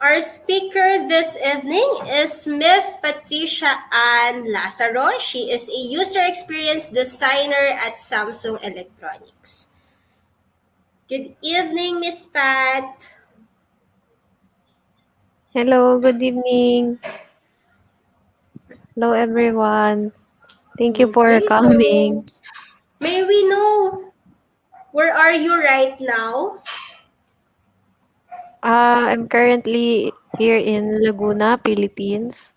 Our speaker this evening is Miss Patricia Ann Lazaro. She is a user experience designer at Samsung Electronics. Good evening, Miss Pat. Hello, good evening. Hello, everyone. Thank you for Okay, so coming. may we know where are you right now? I'm currently here in Laguna, Philippines.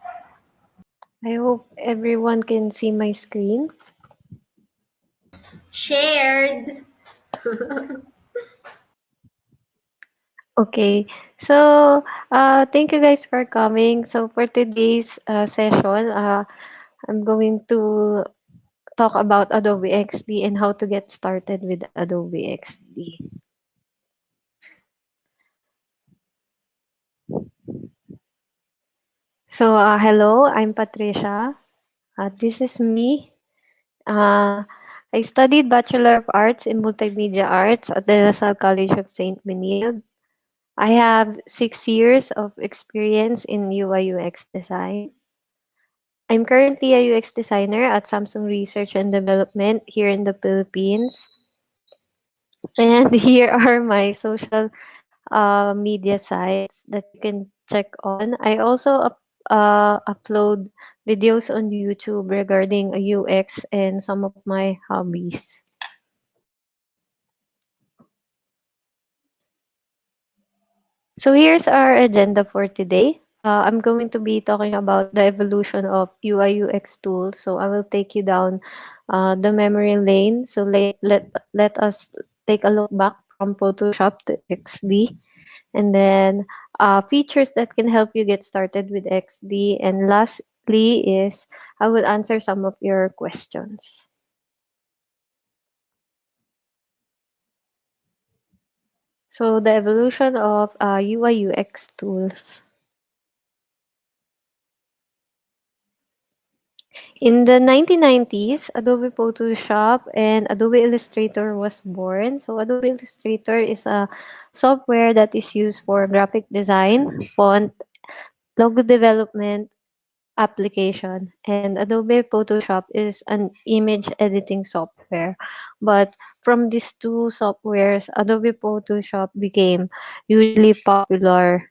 I hope everyone can see my screen. Shared. Okay, so thank you guys for coming. So for today's session, I'm going to talk about Adobe XD and how to get started with Adobe XD. So hello, I'm Patricia. This is me. Uh, I studied Bachelor of Arts in Multimedia Arts at the LaSalle College of St. Benilde. I have 6 years of experience in UI UX design. I'm currently a UX designer at Samsung Research and Development here in the Philippines. And here are my social media sites that you can check on. I also upload videos on YouTube regarding UX and some of my hobbies. So here's our agenda for today. I'm going to be talking about the evolution of UI UX tools. So I will take you down the memory lane. So let us take a look back from Photoshop to XD. And then features that can help you get started with XD. And lastly is I will answer some of your questions. So the evolution of UI UX tools. In the 1990s, Adobe Photoshop and Adobe Illustrator was born. So Adobe Illustrator is a software that is used for graphic design, font, logo development, application. And Adobe Photoshop is an image editing software. But from these two softwares, Adobe Photoshop became hugely popular.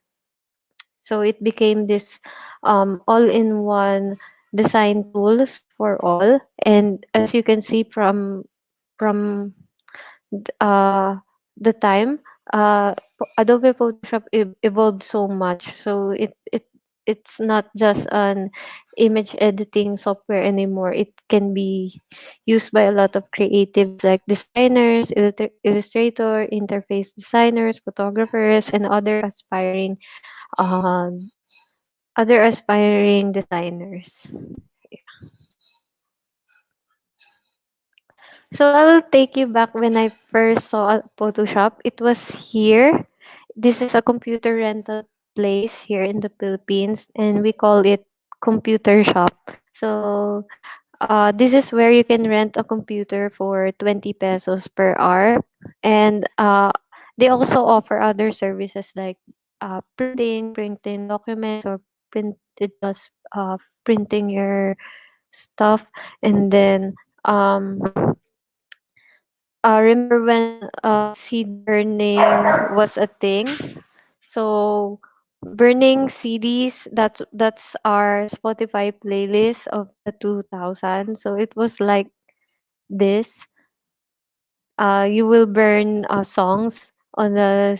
So it became this all-in-one design tools for all. And as you can see from the time, Adobe Photoshop evolved so much. So it's not just an image editing software anymore. It can be used by a lot of creatives like designers, illustrator, interface designers, photographers, and uh, other aspiring designers. So I will take you back when I first saw Photoshop. It was here. This is a computer rental place here in the Philippines, and we call it computer shop. So this is where you can rent a computer for 20 pesos per hour. And they also offer other services like printing documents, or printing your stuff. And then um, remember when CD burning was a thing? So burning CDs, that's our Spotify playlist of the 2000s. So it was like this. You will burn songs on a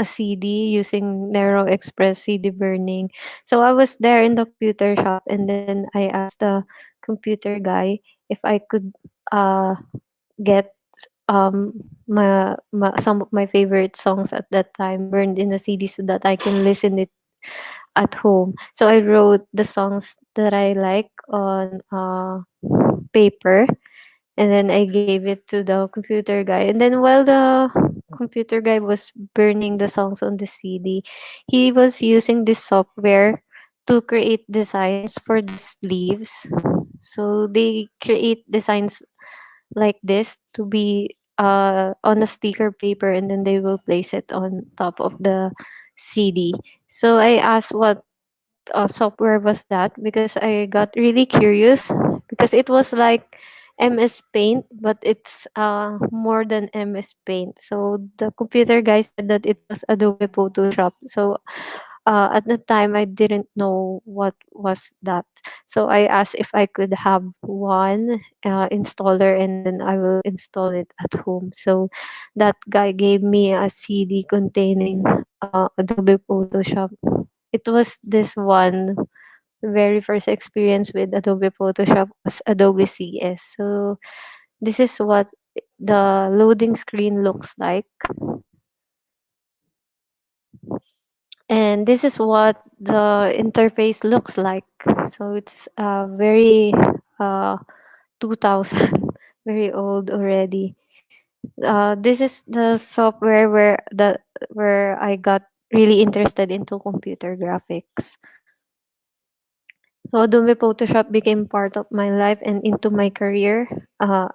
CD using Narrow Express CD burning. So I was there in the computer shop, and then I asked the computer guy if I could get some of my favorite songs at that time burned in a CD so that I can listen it at home. So I wrote the songs that I like on paper, and then I gave it to the computer guy. And then while the computer guy was burning the songs on the CD, he was using this software to create designs for the sleeves. So they create designs like this to be on a sticker paper, and then they will place it on top of the CD. So I asked what software was that because I got really curious because it was like MS Paint, but it's more than MS Paint. So the computer guy said that it was Adobe Photoshop. So at the time I didn't know what was that. So I asked if I could have one installer and then I will install it at home. So that guy gave me a CD containing Adobe Photoshop. It was this one very first experience with Adobe Photoshop was Adobe CS. So this is what the loading screen looks like. And this is what the interface looks like. So it's very uh, 2000, very old already. This is the software where I got really interested into computer graphics. So Adobe Photoshop became part of my life and into my career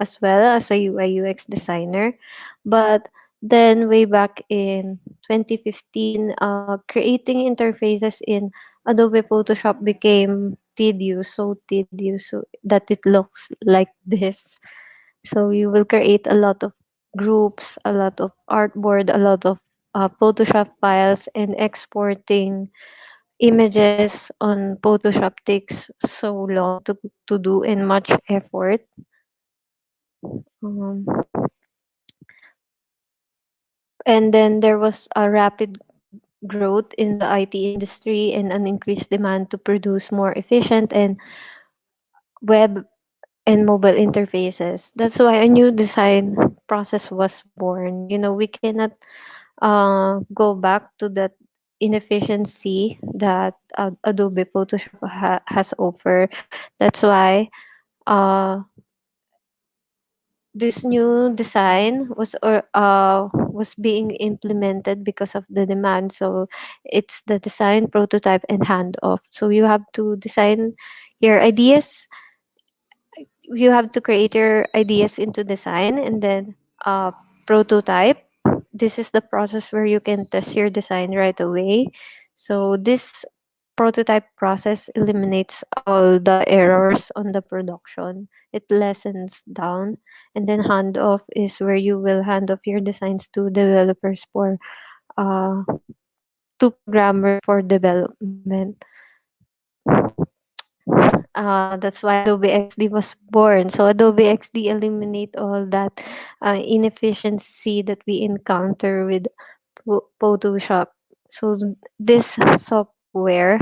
as well as a UI UX designer. But then way back in 2015, creating interfaces in Adobe Photoshop became tedious, so tedious so that it looks like this. So you will create a lot of groups, a lot of artboard, a lot of Photoshop files, and exporting images on Photoshop takes so long to do and much effort. Um, and then there was a rapid growth in the IT industry and an increased demand to produce more efficient and web and mobile interfaces. That's why a new design process was born. You know, we cannot go back to that inefficiency that Adobe Photoshop has offered. That's why uh, this new design was being implemented because of the demand. So it's the design, prototype, and handoff. So you have to design your ideas, you have to create your ideas into design, and then prototype. This is the process where you can test your design right away. So this prototype process eliminates all the errors on the production. It lessens down. And then handoff is where you will hand off your designs to developers for uh to programmer for development. That's why Adobe XD was born. So Adobe XD eliminate all that inefficiency that we encounter with Photoshop. So this software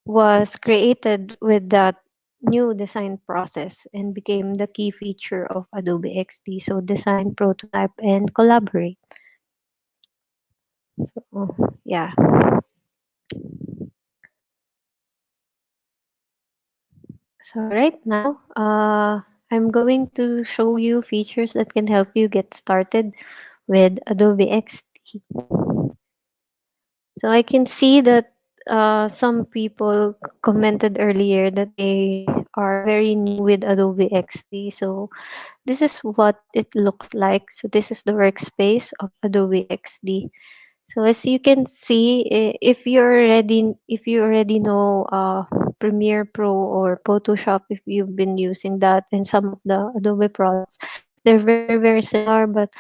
was created with that new design process and became the key feature of Adobe XD. So design, prototype, and collaborate. So, yeah. So right now, I'm going to show you features that can help you get started with Adobe XD. So I can see that some people commented earlier that they are very new with Adobe XD. So this is what it looks like. So this is the workspace of Adobe XD. So as you can see, if you already know Premiere Pro or Photoshop, if you've been using that and some of the Adobe products, they're very similar. But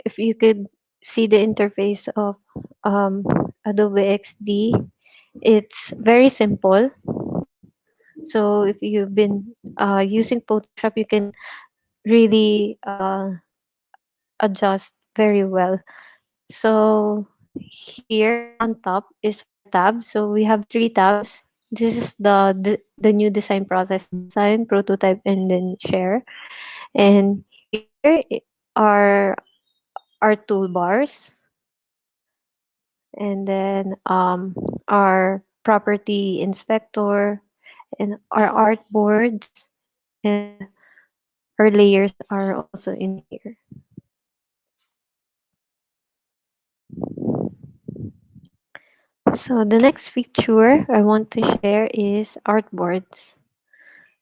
if you could see the interface of Adobe XD, it's very simple. So if you've been using Photoshop, you can really adjust very well. So here on top is our tab. So we have three tabs. This is the new design process: design, prototype, and then share. And here are our toolbars, and then our property inspector, and our artboards, and our layers are also in here. So the next feature I want to share is artboards.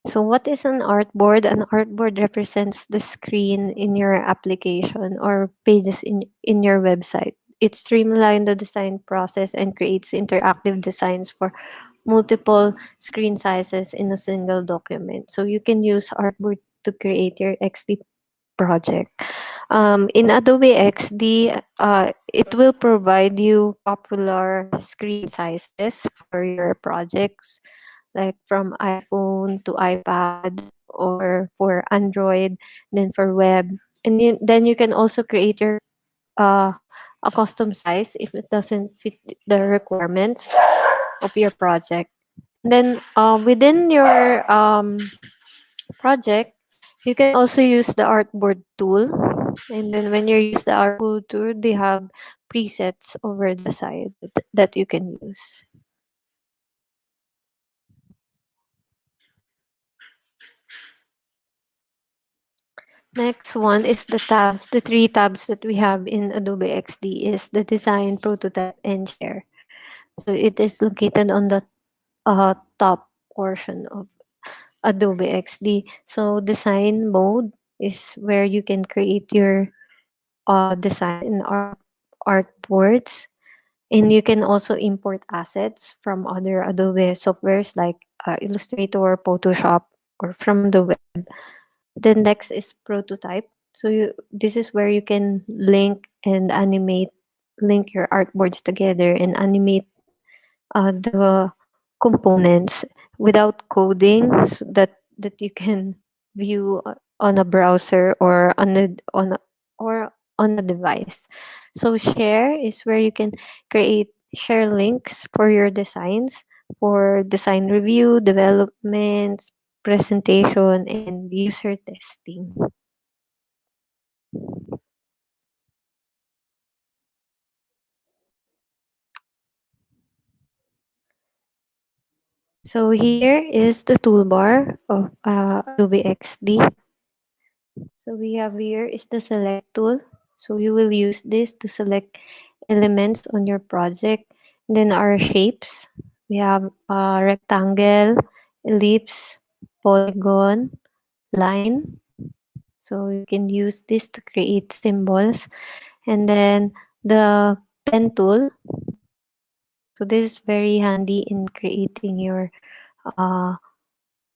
So what is an artboard? An artboard represents the screen in your application or pages in your website. it streamlines the design process and creates interactive designs for multiple screen sizes in a single document. So you can use Artboard to create your XD project. In Adobe XD, it will provide you popular screen sizes for your projects, like from iPhone to iPad or for Android, then for web. And then you can also create your uh, a custom size if it doesn't fit the requirements of your project. Then within your project, you can also use the artboard tool. And then when you use the artboard tool, they have presets over the side that you can use. Next one is the tabs. The three tabs that we have in Adobe XD is the design, prototype, and share. So it is located on the top portion of Adobe XD. So design mode is where you can create your design in artboards, and you can also import assets from other Adobe softwares like Illustrator, Photoshop, or from the web. Then next is prototype. So this is where you can link your artboards together and animate the components without coding, so that you can view on a browser or on a device. So share is where you can share links for your designs for design review, developments, presentation, and user testing. So here is the toolbar of Adobe XD. So we have here is the select tool. So you will use this to select elements on your project. Then our shapes. We have rectangle, ellipse, polygon, line. So you can use this to create symbols. And then the pen tool. So this is very handy in creating your uh,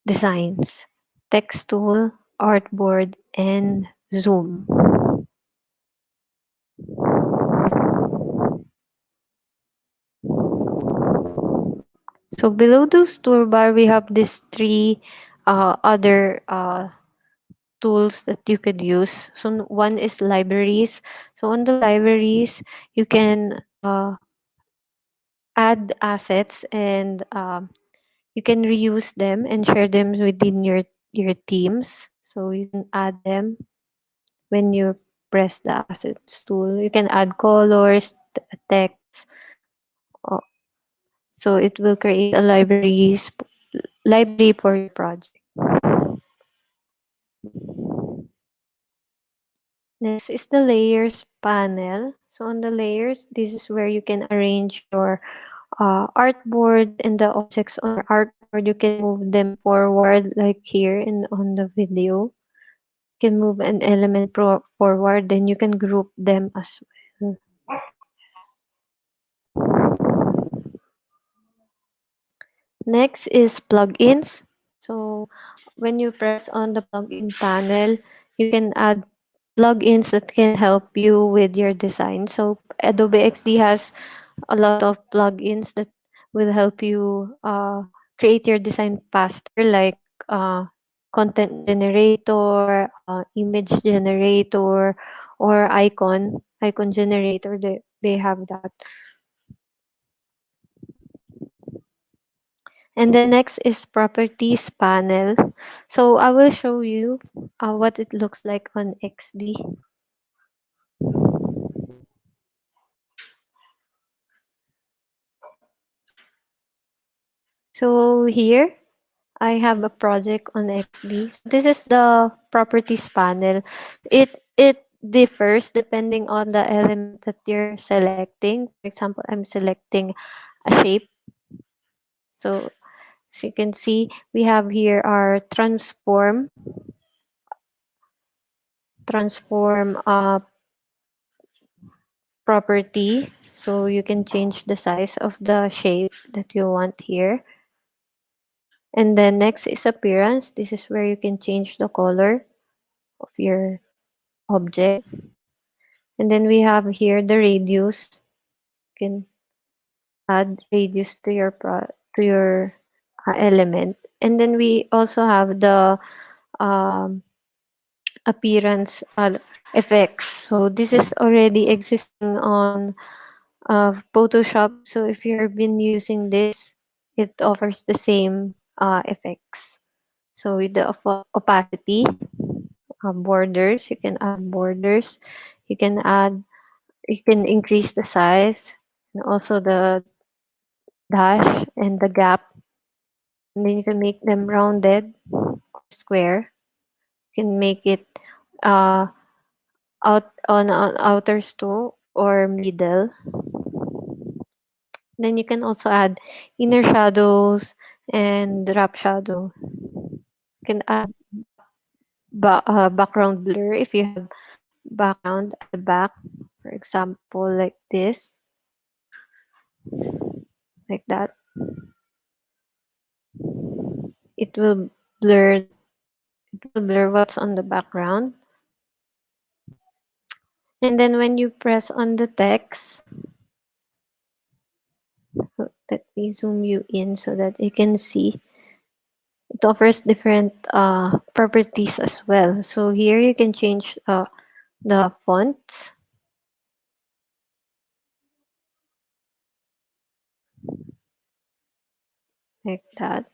designs. Text tool, artboard, and zoom. So below those toolbar, we have these three other tools that you could use. So one is libraries. So on the libraries, you can add assets, and you can reuse them and share them within your teams. So you can add them when you press the assets tool. You can add colors, text. uh, So it will create a library for your project. Next is the layers panel. So on the layers, this is where you can arrange your artboard and the objects on your artboard. You can move them forward like here in on the video. You can move an element forward, then you can group them as well. Next is plugins. So when you press on the plugin panel, you can add plugins that can help you with your design. So Adobe XD has a lot of plugins that will help you create your design faster, like uh, content generator, image generator, or icon generator. They have that. And the next is properties panel. So I will show you what it looks like on XD. So here I have a project on XD. So this is the properties panel. It differs depending on the element that you're selecting. For example, I'm selecting a shape. So as you can see, we have here our transform property. So you can change the size of the shape that you want here. And then next is appearance. This is where you can change the color of your object. And then we have here the radius. You can add radius to your element. And then we also have the um, appearance effects. So this is already existing on Photoshop. So if you've been using this, it offers the same effects. So with the opacity, borders, you can add borders. You can add, you can increase the size and also the dash and the gap. And then you can make them rounded or square. You can make it uh, on outers too or middle. Then you can also add inner shadows and drop shadow. You can add background blur if you have background at the back. For example, like this, like that. It will blur. It will blur what's on the background. And then when you press on the text, let me zoom you in so that you can see. It offers different properties as well. So here you can change the fonts like that.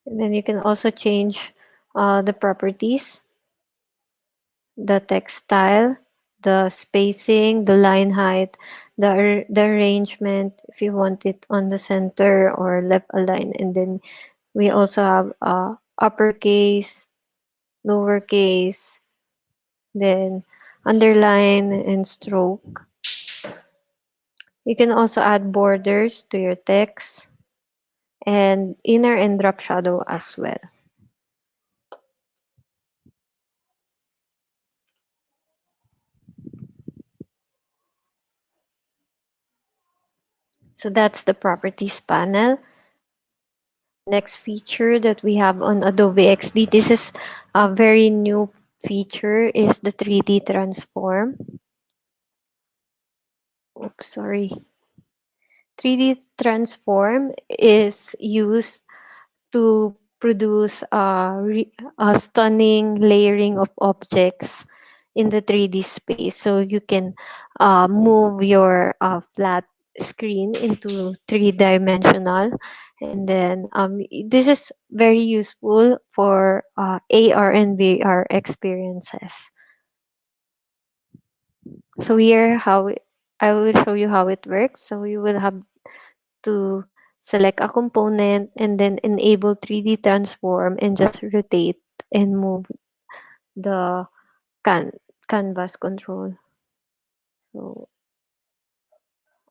And then you can also change the properties, the text style, the spacing, the line height, the arrangement, if you want it on the center or left aligned. And then we also have uppercase, lowercase, then underline and stroke. You can also add borders to your text and inner and drop shadow as well. So that's the properties panel. Next feature that we have on Adobe XD, this is a very new feature, is the 3D transform. Oops, sorry. 3D transform is used to produce a stunning layering of objects in the 3D space. So you can move your flat screen into three-dimensional. And then this is very useful for AR and VR experiences. So here, I will show you how it works. So you will have to select a component and then enable 3D transform and just rotate and move the canvas control. So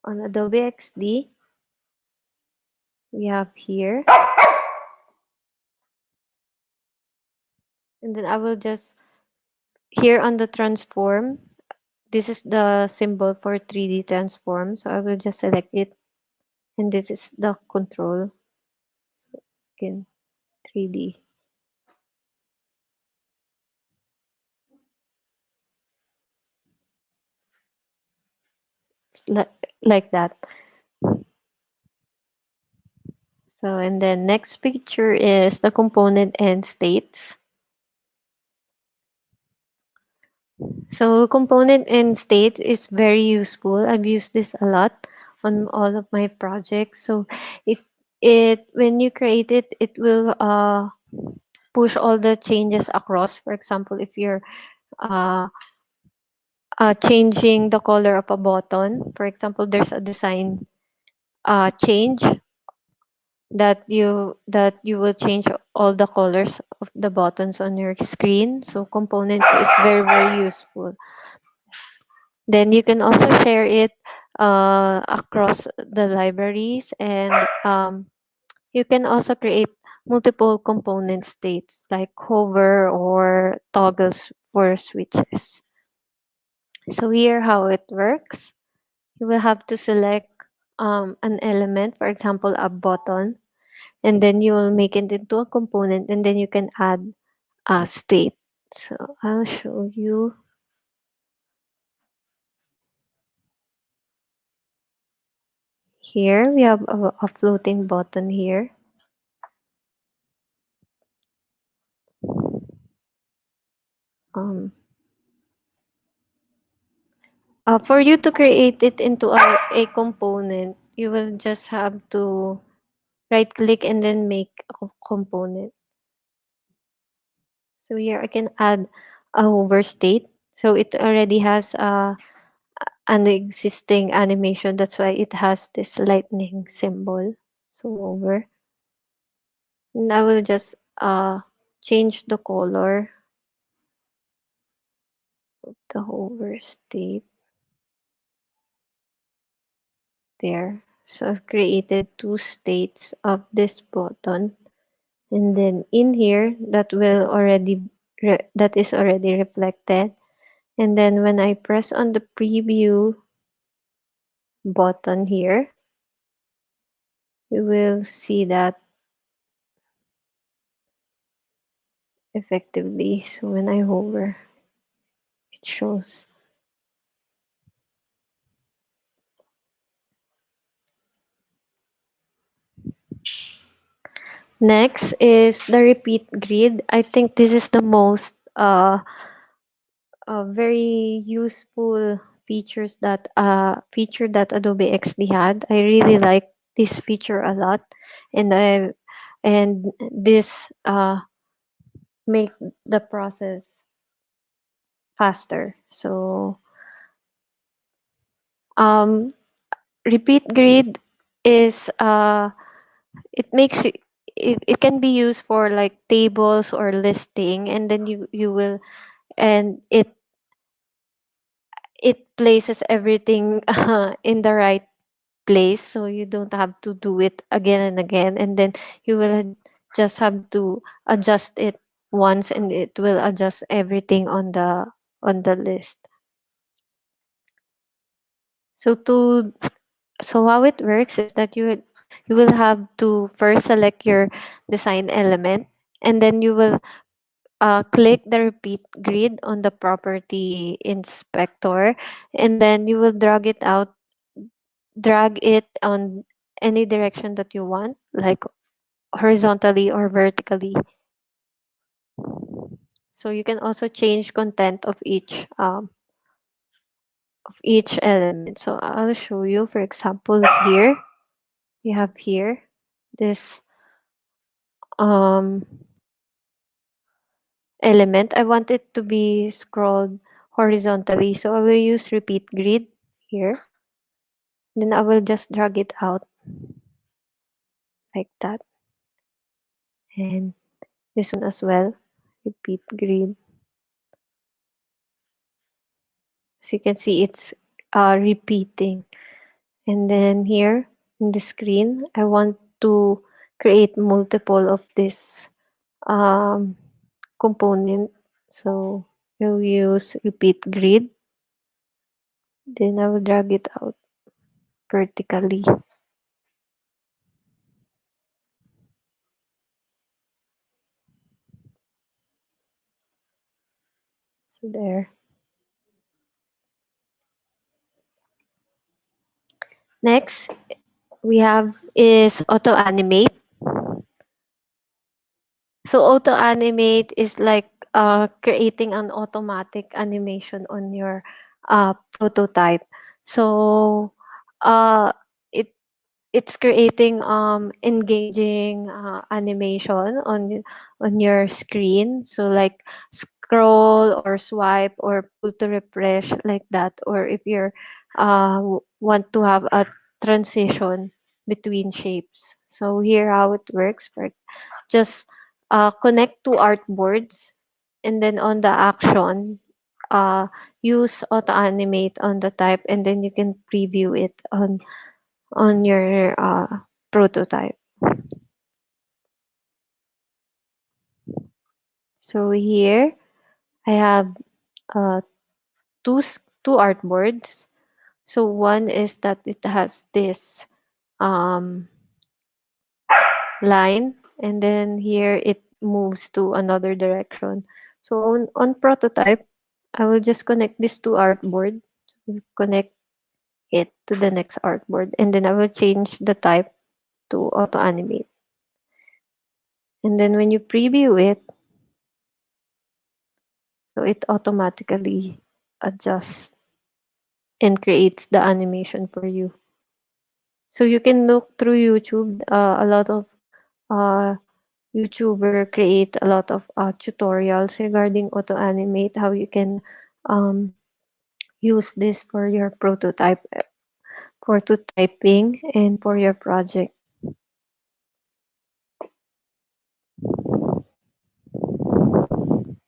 on Adobe XD, we have here, and then I will just, here on the transform, this is the symbol for 3D transform. So I will just select it, and this is the control. So again, 3D. It's like that. So, and then next picture is the component and states. So component and state is very useful. I've used this a lot on all of my projects. So it when you create it, it will push all the changes across. For example, if you're uh, changing the color of a button, for example, there's a design change that you will change all the colors of the buttons on your screen. So components is very useful. Then you can also share it across the libraries, and you can also create multiple component states like hover or toggles for switches. So here how it works. You will have to select an element, for example, a button, and then you will make it into a component, and then you can add a state. So I'll show you. Here we have a floating button here. Um, for you to create it into a component, you will just have to right click and then make a component. So here I can add a hover state. So it already has an existing animation. That's why it has this lightning symbol. So hover. And I will just change the color of the hover state there. So I've created two states of this button. And then in here, that is already reflected. And then when I press on the preview button here, you will see that effectively. So when I hover, it shows. Next is the repeat grid. I think this is the most very useful feature that Adobe XD had. I really like this feature a lot, and this make the process faster. So um, repeat grid is it makes it can be used for like tables or listing, and then you will and it places everything in the right place, so you don't have to do it again and again, and then you will just have to adjust it once, and it will adjust everything on the list. So to so how it works is that you will have to first select your design element, and then you will click the repeat grid on the property inspector, and then you will drag it on any direction that you want, like horizontally or vertically. So you can also change content of each element. So I'll show you. For example, here we have here this um element. I want it to be scrolled horizontally, so I will use repeat grid here. Then I will just drag it out like that, and this one as well. Repeat grid. So you can see it's repeating. And then here in the screen, I want to create multiple of this um, component. So I'll use repeat grid. Then I will drag it out vertically. So there. Next, we have is auto animate. So auto animate is like creating an automatic animation on your prototype. So uh, it it's creating engaging animation on your screen. So like scroll or swipe or pull to refresh like that. Or if you're want to have a transition between shapes. So here how it works. For just connect to artboards, and then on the action, uh, use auto animate on the type, and then you can preview it on your prototype. So here I have uh, two artboards. So one is that it has this um, line, and then here it moves to another direction. So on prototype, I will just connect these two artboard, connect it to the next artboard, and then I will change the type to auto animate. And then when you preview it, so it automatically adjusts and creates the animation for you. So you can look through YouTube. A lot of uh, YouTuber create a lot of tutorials regarding auto animate, how you can um, use this for your prototyping and for your project.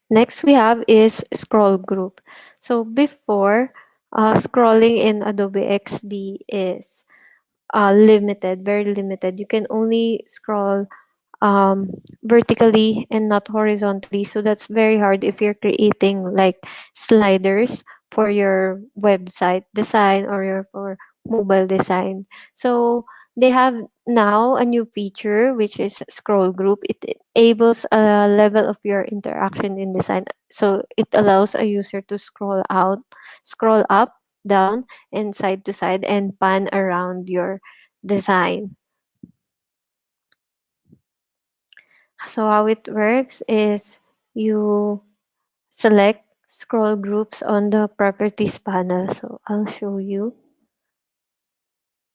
Next we have is scroll group. So before, scrolling in Adobe XD is limited, very limited. You can only scroll vertically and not horizontally. So that's very hard if you're creating like sliders for your website design or your for mobile design. So they have now a new feature which is scroll group. It enables a level of your interaction in design. So it allows a user to scroll up, down, and side to side and pan around your design. So how it works is you select scroll groups on the properties panel. So I'll show you.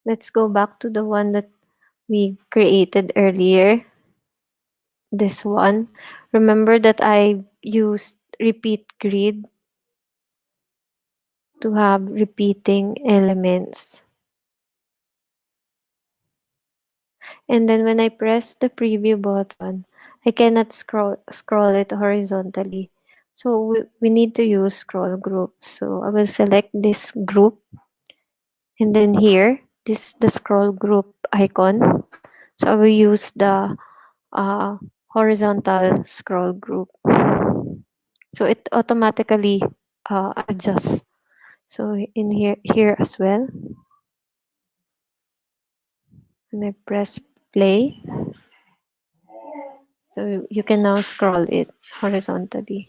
Let's go back to the one that we created earlier. This one. Remember that I used repeat grid to have repeating elements. And then when I press the preview button, I cannot scroll it horizontally. So we need to use scroll groups. So I will select this group, and then here, this is the scroll group icon. So I will use the uh, horizontal scroll group. So it automatically adjusts. So in here as well, when I press play, so you can now scroll it horizontally.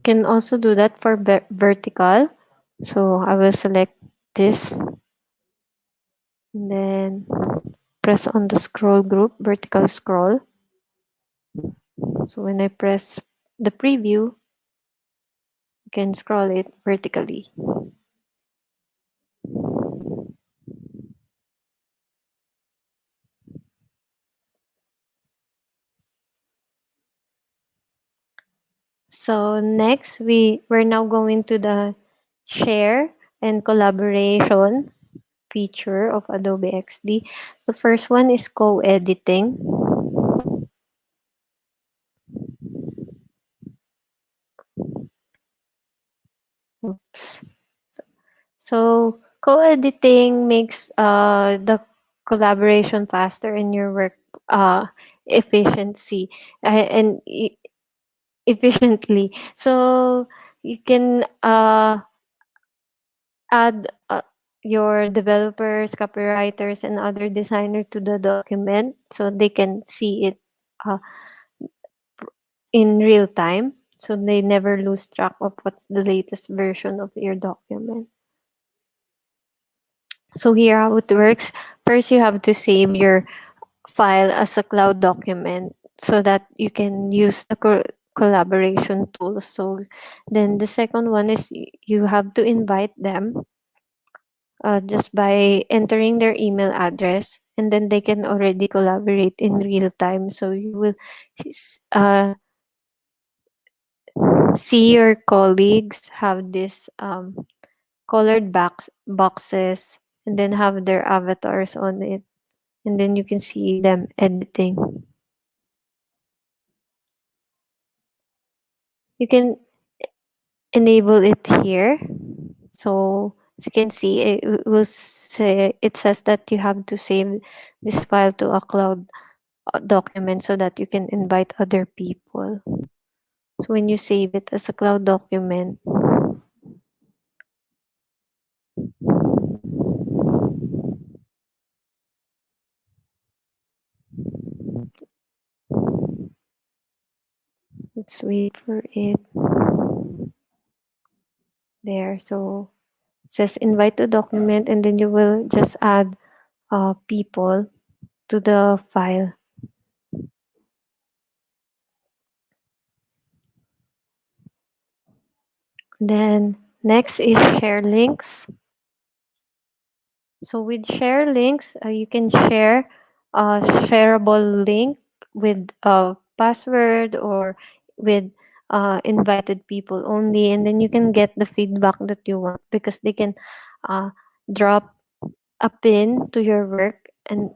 Can also do that for vertical. So I will select this and then press on the scroll group, vertical scroll. So when I press the preview, you can scroll it vertically. So next we're now going to the share and collaboration feature of Adobe XD. The first one is co-editing. Oops. So, so co-editing makes the collaboration faster in your work efficiency and efficiently. So you can add your developers, copywriters, and other designer to the document so they can see it uh, in real time. So they never lose track of what's the latest version of your document. So here how it works. First, you have to save your file as a cloud document so that you can use the collaboration tool. So then the second one is you have to invite them just by entering their email address, and then they can already collaborate in real time. So you will see your colleagues have this colored boxes and then have their avatars on it, and then you can see them editing. You can enable it here. So As you can see, it says that you have to save this file to a cloud document so that you can invite other people. So when you save it as a cloud document, let's wait for it there. So it says invite to document, and then you will just add people to the file. Then next is share links. So with share links, you can share a shareable link with a password or with invited people only, and then you can get the feedback that you want because they can uh, drop a pin to your work and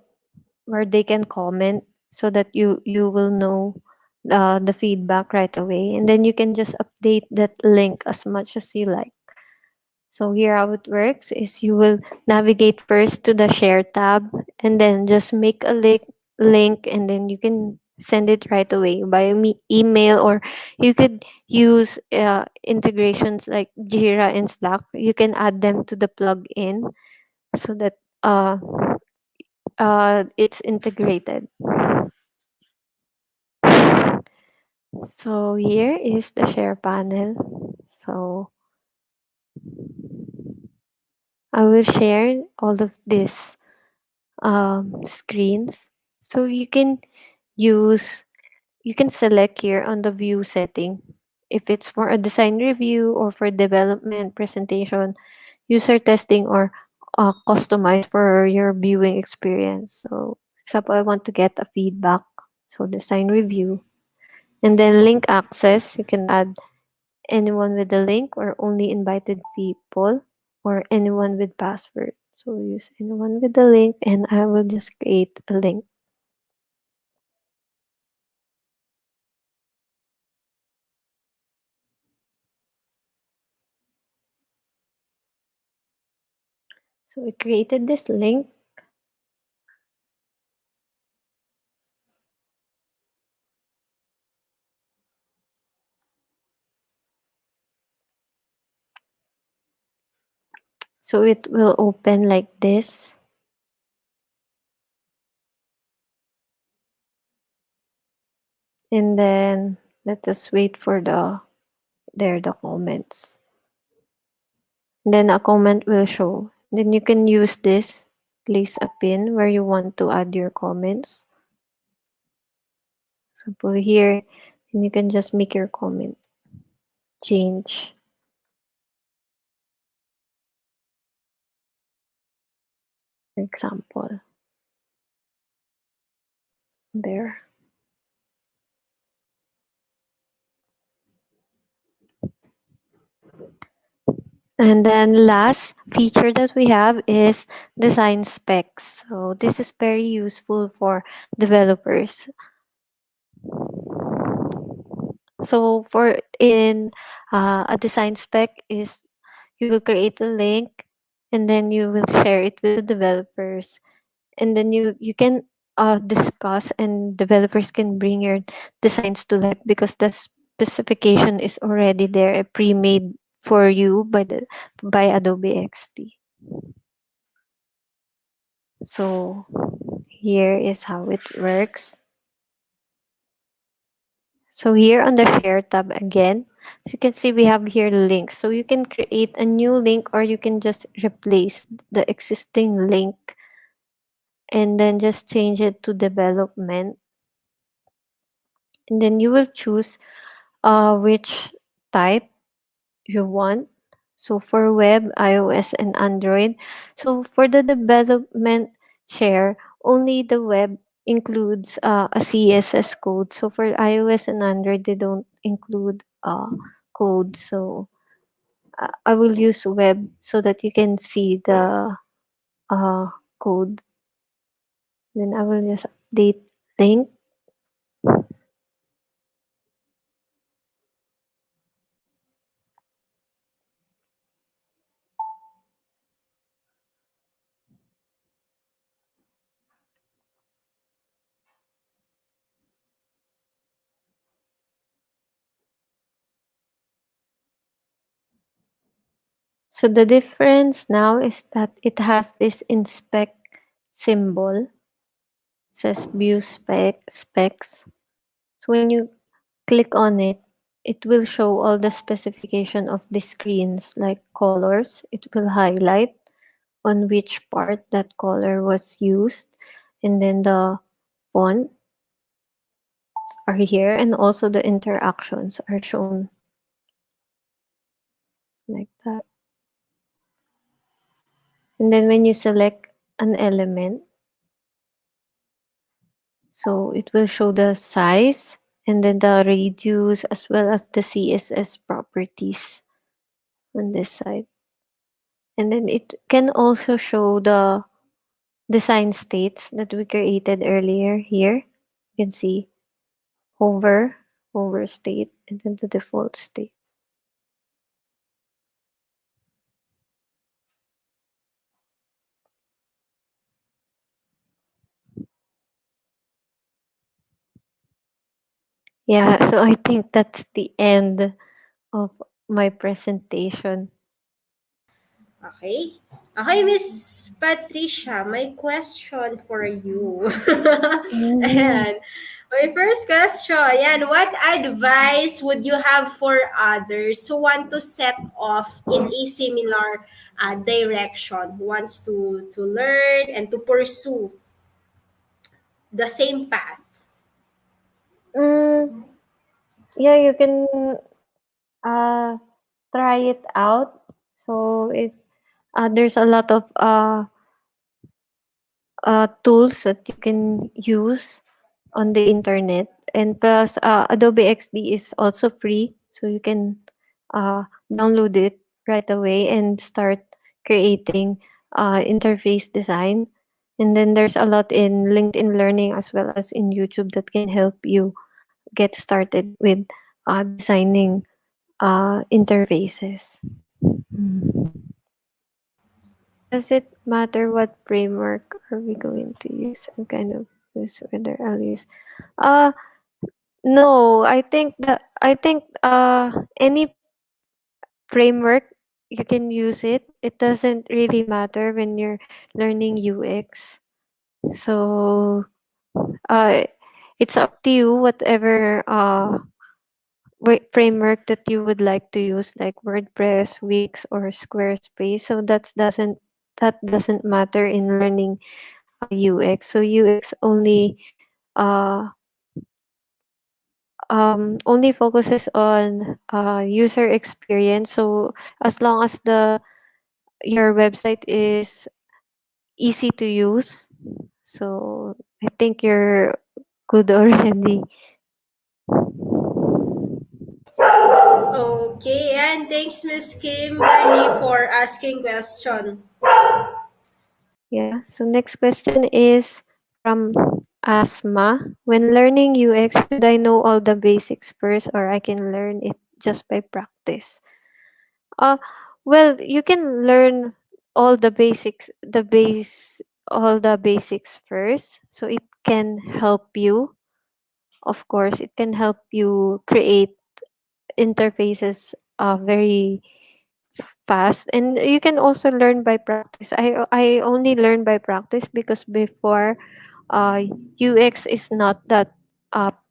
where they can comment so that you will know the feedback right away, and then you can just update that link as much as you like. So here how it works is you will navigate first to the share tab and then just make a link and then you can send it right away by email, or you could use integrations like Jira and Slack. You can add them to the plugin so that it's integrated. So here is the share panel. So I will share all of these screens. So use you can select here on the view setting if it's for a design review or for development, presentation, user testing, or customized for your viewing experience. So example, I want to get a feedback. So design review. And then link access, you can add anyone with the link or only invited people or anyone with password. So use anyone with the link and I will just create a link. So we created this link. So it will open like this. And then let us wait for the comments. Then a comment will show. Then you can use this, place a pin where you want to add your comments. Example here, and you can just make your comment. Change, for example. There. And then last feature that we have is design specs. So this is very useful for developers. So for in a design spec is you will create a link and then you will share it with the developers, and then you can discuss and developers can bring your designs to life because the specification is already there, pre-made for you by Adobe XD. So here is how it works. So here on the share tab again, as you can see we have here links. So you can create a new link or you can just replace the existing link and then just change it to development. And then you will choose which type you want. So for web, iOS, and Android. So for the development share, only the web includes a CSS code. So for iOS and Android, they don't include code. So I will use web so that you can see the uh, code. Then I will just update link. So the difference now is that it has this inspect symbol, says view specs. So when you click on it, it will show all the specification of the screens like colors. It will highlight on which part that color was used, and then the fonts are here, and also the interactions are shown like that. And then when you select an element, so it will show the size and then the radius as well as the CSS properties on this side. And then it can also show the design states that we created earlier here. You can see hover, hover state, and then the default state. Yeah, so I think that's the end of my presentation. Okay. Okay, Miss Patricia, my question for you. Mhm. And my first question, yan, what advice would you have for others who want to set off in a similar direction, who wants to learn and to pursue the same path? Mm, yeah, you can uh try it out. So there's a lot of tools that you can use on the internet, and plus Adobe XD is also free, so you can download it right away and start creating interface design. And then there's a lot in LinkedIn Learning as well as in YouTube that can help you get started with designing interfaces. Mm. Does it matter what framework are we going to use? I'm kind of use whether I'll use. Uh no, I think any framework you can use it. It doesn't really matter when you're learning UX. So uh it's up to you whatever framework that you would like to use, like WordPress, Wix, or Squarespace. So that doesn't matter in learning UX. So UX uh only focuses on user experience. So as long as the your website is easy to use, so I think you're good already. Okay, and thanks, Miss Kimberly, for asking question. Yeah. So next question is from Asma. When learning UX, should I know all the basics first, or I can learn it just by practice? Uh well, you can learn all the basics, all the basics first. So it can help you. Of course, it can help you create interfaces very fast, and you can also learn by practice. I only learn by practice because before UX is not that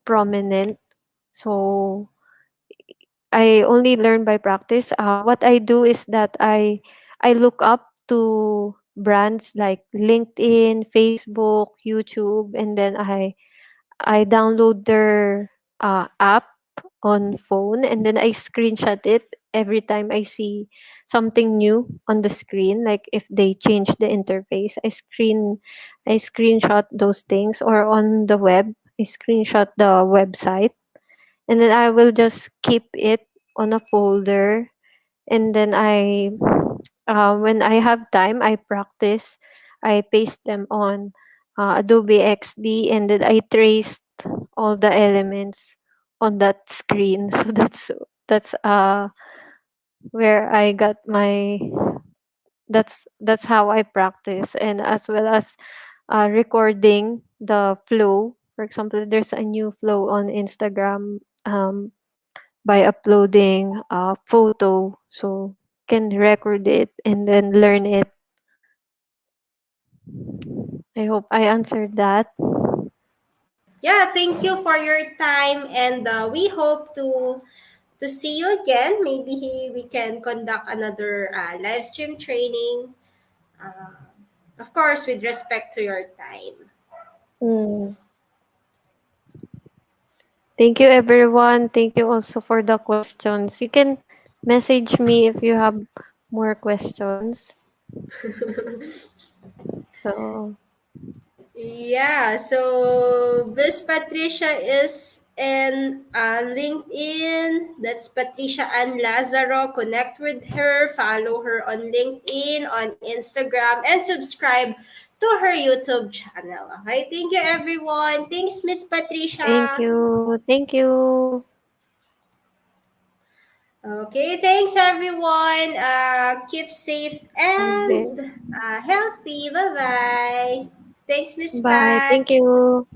prominent. So I only learn by practice. What I do is that I look up to brands like LinkedIn, Facebook, YouTube, and then I download their app on phone, and then I screenshot it every time I see something new on the screen. Like if they change the interface, I screenshot those things, or on the web, I screenshot the website, and then I will just keep it on a folder, and then when I have time, I practice. I paste them on Adobe XD, and then I traced all the elements on that screen. So that's where I got my that's how I practice, and as well as recording the flow. For example, there's a new flow on Instagram by uploading a photo. So can record it and then learn it. I hope I answered that. Yeah, thank you for your time, and we hope to see you again. Maybe we can conduct another live stream training. Uh, of course, with respect to your time. Mm. Thank you, everyone. Thank you also for the questions. You can message me if you have more questions. So, Yeah, so Miss Patricia is in LinkedIn. That's Patricia Ann Lazaro. Connect with her, follow her on LinkedIn, on Instagram, and subscribe to her YouTube channel. Okay, thank you everyone. Thanks, Miss thank Patricia. you. Thank you. Okay, thanks everyone. Keep safe Okay. and healthy. Bye bye. Thanks, Miss Bye. Pat. Thank you.